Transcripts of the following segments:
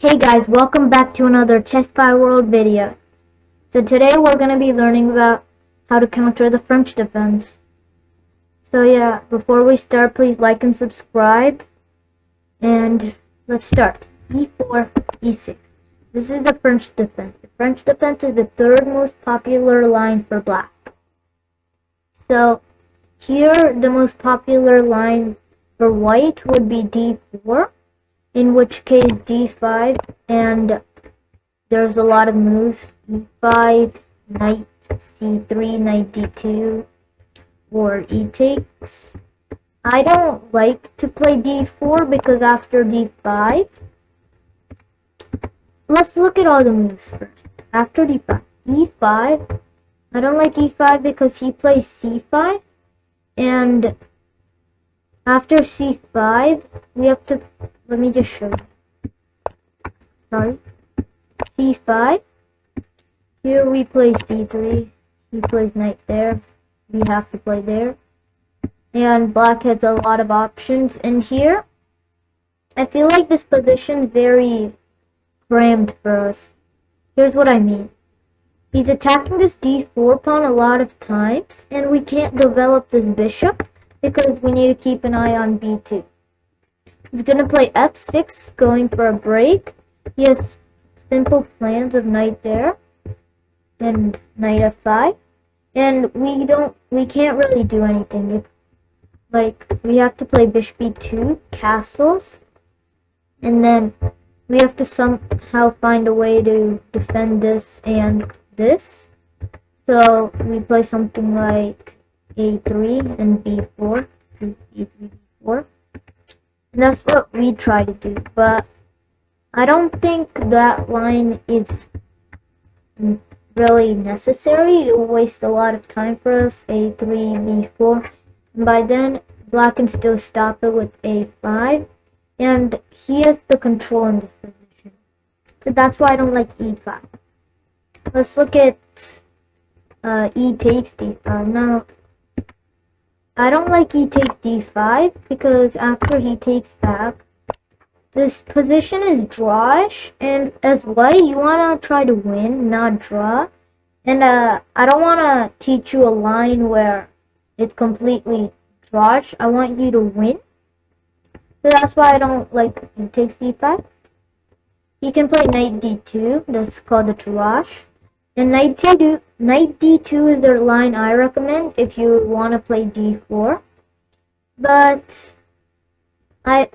Hey guys, welcome back to another Chess World video. So today we're going to be learning about how to counter the French defense. So yeah, before we start, please like and subscribe. And let's start. E4, E6. This is the French defense. The French defense is the third most popular line for black. So here, the most popular line for white would be D4. In which case d5, and there's a lot of moves: e5, knight c3, knight d2, or e takes. I don't like to play d4 because after d5, let's look at all the moves first. After d5, e5, I don't like e5 because he plays c5, and after c5, we have to, let me just show you. Sorry. c5. Here we play c3. He plays knight there. We have to play there. And black has a lot of options. And here, I feel like this position is very crammed for us. Here's what I mean. He's attacking this d4 pawn a lot of times, and we can't develop this bishop because we need to keep an eye on b2. He's going to play f6, going for a break. He has simple plans of knight there and knight f5, and we can't really do anything. Like, we have to play bishop e2, castles, and then we have to somehow find a way to defend this and this. So we play something like a3 and b4, e3, b4. And that's what we try to do, but I don't think that line is really necessary. It will waste a lot of time for us. A3, b4, and by then black can still stop it with a5, and he has the control in this position. So that's why I don't like e5. Let's look at e takes d5. Now, I don't like e takes d5 because after he takes back, this position is drawish, and as white, you want to try to win, not draw. And I don't want to teach you a line where it's completely drawish. I want you to win. So that's why I don't like e takes d5. He can play knight d2. That's called the drawish. And knight d2 is the line I recommend if you want to play d4. But I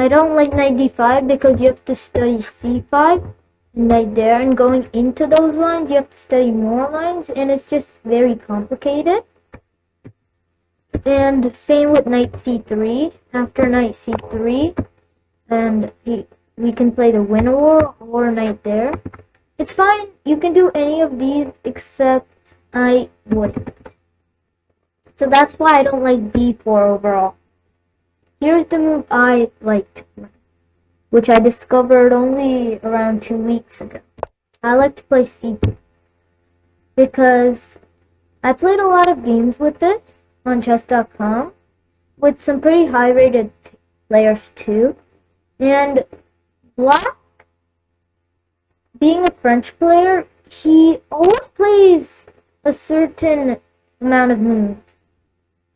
don't like knight d5 because you have to study c5 and knight there, and going into those lines you have to study more lines, and it's just very complicated. And same with knight c3. After knight c3, and we can play the winner or knight there. It's fine, you can do any of these except I wouldn't. So that's why I don't like b4 overall. Here's the move I like to play, which I discovered only around 2 weeks ago. I like to play c2 because I played a lot of games with this on chess.com with some pretty high rated players too. And black, being a French player, he always plays a certain amount of moves.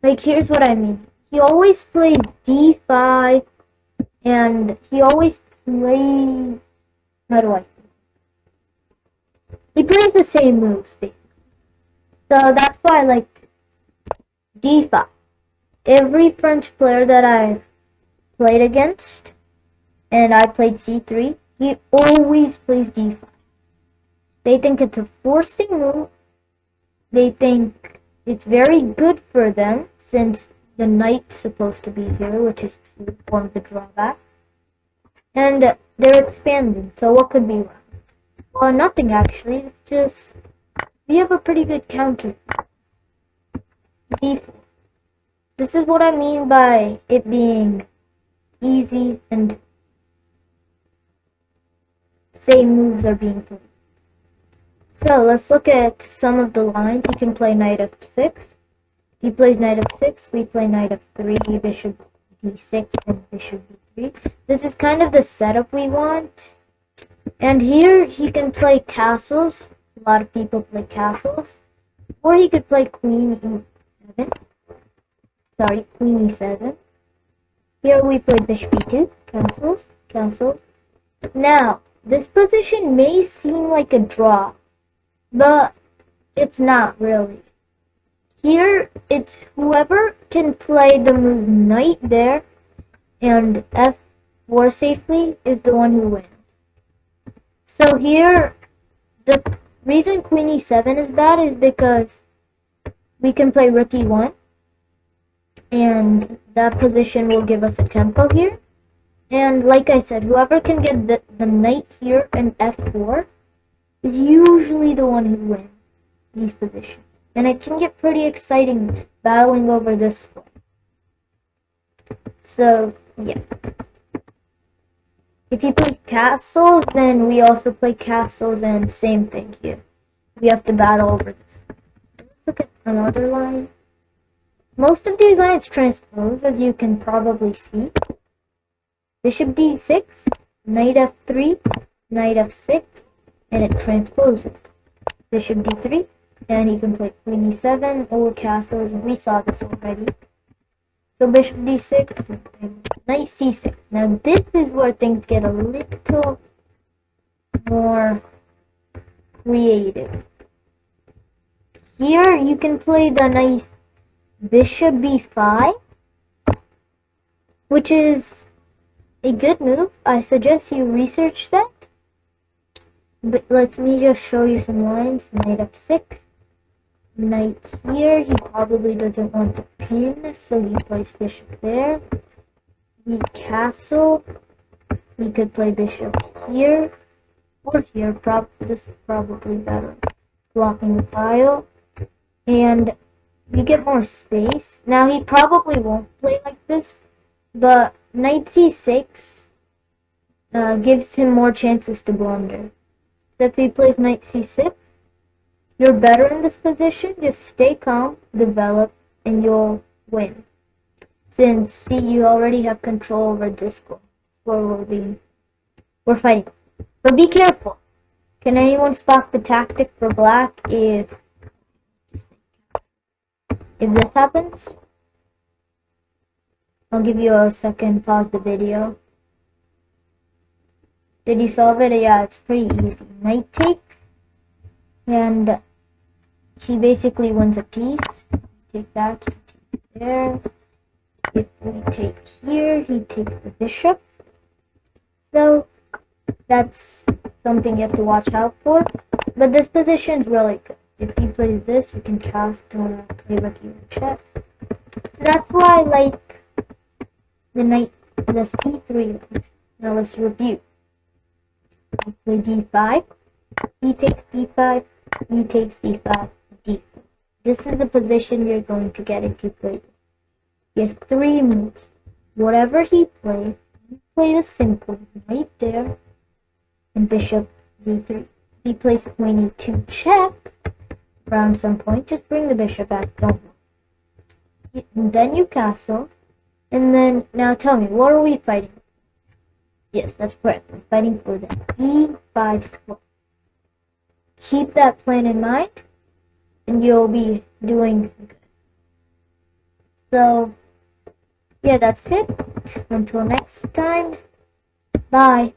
Like, here's what I mean. He always plays d5, and he always plays, how do I say? He plays the same moves, basically. So that's why I like d5. Every French player that I've played against, and I played c3, he always plays d5. They think it's a forcing move. They think it's very good for them since the knight's supposed to be here, which is one of the drawbacks. And they're expanding, so what could be wrong? Well, nothing actually. It's just we have a pretty good counter. d4. This is what I mean by it being easy and same moves are being played. So let's look at some of the lines. He can play knight f6. He plays knight f6. We play knight f3, bishop d6, and bishop d3. This is kind of the setup we want. And here he can play castles. A lot of people play castles. Or he could play queen e7. Sorry, queen e7. Here we play bishop e2. Castles, castles. Now, this position may seem like a draw, but it's not really. Here, it's whoever can play the move knight there and f4 safely is the one who wins. So here, the reason queen e7 is bad is because we can play rook e1, and that position will give us a tempo here. And like I said, whoever can get the knight here and f4 is usually the one who wins these positions. And it can get pretty exciting battling over this one. So, yeah. If you play castles, then we also play castles, and same thing here. We have to battle over this. Let's look at another line. Most of these lines transpose, as you can probably see. Bishop d6, knight f3, knight f6, and it transposes. Bishop d3, and he can play queen e7 or castles, and we saw this already. So bishop d6, and knight c6. Now this is where things get a little more creative. Here you can play the nice bishop b5, which is a good move. I suggest you research that. But let me just show you some lines. Knight f6. Knight here. He probably doesn't want to pin, so he plays bishop there. We castle. We could play bishop here or here. This is probably better. Blocking the file. And we get more space. Now he probably won't play like this, but knight c6 gives him more chances to blunder. So if he plays knight c6, you're better in this position. Just stay calm, develop, and you'll win. Since, see, you already have control over this square where we're fighting. But be careful. Can anyone spot the tactic for black if this happens? I'll give you a second, pause the video. Did you solve it? Yeah, it's pretty easy. Knight takes, and he basically wins a piece. Take that, he takes there. If we take here, he takes the bishop. So, that's something you have to watch out for. But this position is really good. If he plays this, you can cast or play rook e1 check. So that's why I like the knight, the c3. Now let's review. Play d5, he takes d5, he takes d5, d4. This is the position you're going to get if you play this. He has 3 moves. Whatever he plays, you play the simple right there, and bishop d3. He plays queen e2 check. Around some point, just bring the bishop back, don't move. And then you castle, and then, now tell me, what are we fighting? Yes, that's correct. We're fighting for the e5 square. Keep that plan in mind, and you'll be doing good. So, yeah, that's it. Until next time, bye.